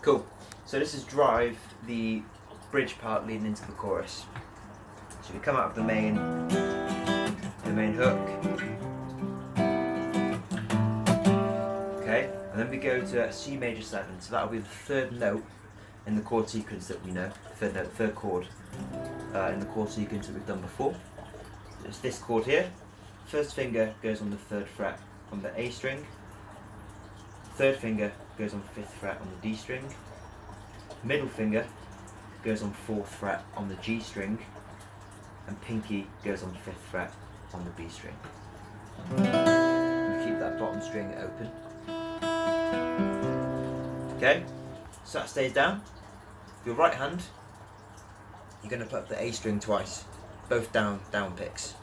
Cool. So this is drive, the bridge part leading into the chorus. So we come out of the main hook. Okay, and then we go to a C major 7. So that'll be the third note in the chord sequence that we know. Third chord in the chord sequence that we've done before. So it's this chord here. First finger goes on the 3rd fret on the A string. Third finger goes on 5th fret on the D string. Middle finger goes on 4th fret on the G string. And pinky goes on 5th fret on the B string. And keep that bottom string open. Okay, so that stays down. With your right hand, you're going to put up the A string twice, both down picks.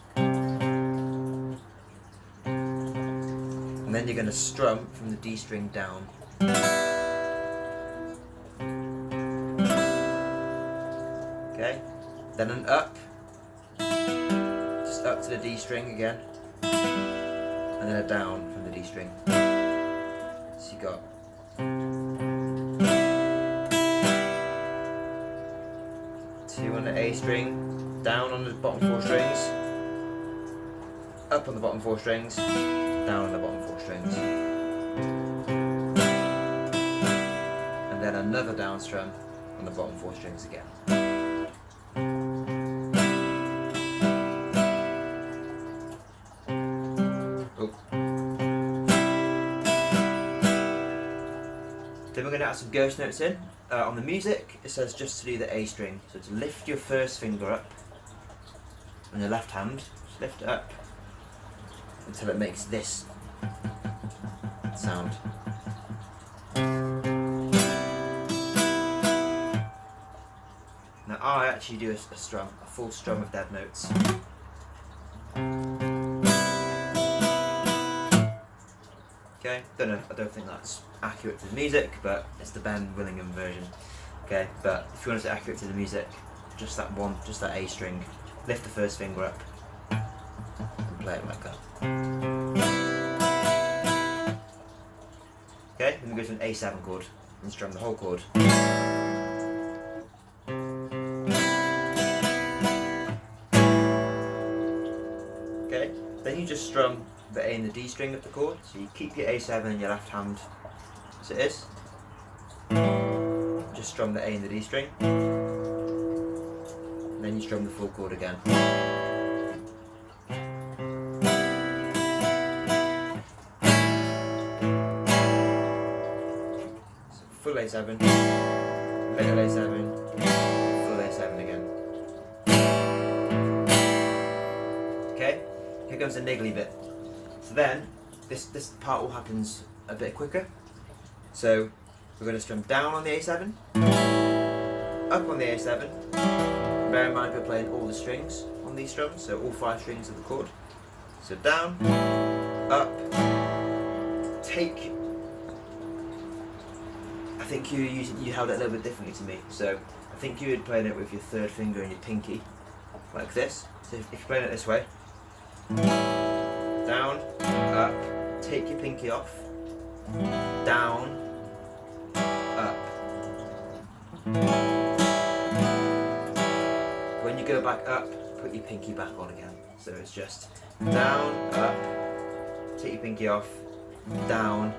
And then you're going to strum from the D string down. Okay, then an up, just up to the D string again, and then a down from the D string. So you got two on the A string, down on the bottom 4 strings, up on the bottom 4 strings, down on the bottom 4 strings, and then another down strum on the bottom 4 strings again. Then we're going to add some ghost notes in. On the music, it says just to do the A string. So to lift your first finger up on your left hand, just lift it up until it makes this sound. Now I actually do a strum, a full strum of dead notes. Okay, I don't think that's accurate to the music, but it's the Ben Willingham version. Okay, but if you want it accurate to the music, just that A string, lift the first finger up and play it like that. Okay, then we go to an A7 chord and strum the whole chord. Okay, then you just strum the A and the D string of the chord, so you keep your A7 in your left hand as it is. Just strum the A and the D string, and then you strum the full chord again. So full A7, little A7, full A7 again. Okay, here comes the niggly bit. So then, this part all happens a bit quicker. So we're going to strum down on the A7, up on the A7. Bear in mind we're playing all the strings on these strums, so all 5 strings of the chord. So down, up, take. I think you held it a little bit differently to me. So I think you had played it with your 3rd finger and your pinky, like this. So if you're playing it this way. Down, up, take your pinky off, down, up. When you go back up, put your pinky back on again. So it's just down, up, take your pinky off, down,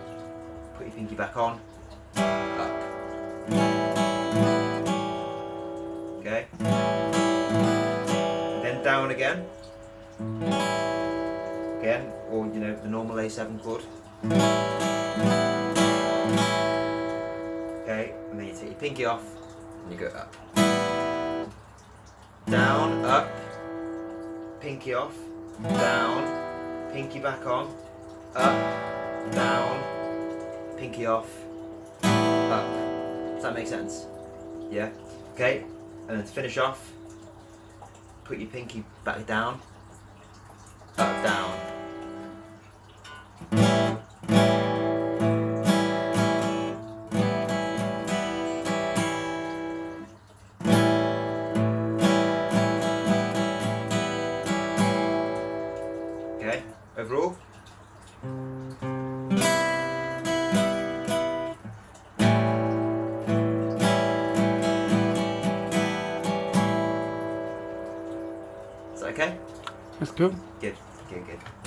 put your pinky back on, up. Okay? Then down again. Again, or the normal A7 chord. Okay, and then you take your pinky off and you go up. Down, up, pinky off, down, pinky back on, up, down, pinky off, up. Does that make sense? Yeah? Okay, and then to finish off, put your pinky back down, up, down. Okay, overall. Is that okay? That's cool. Good, good, good.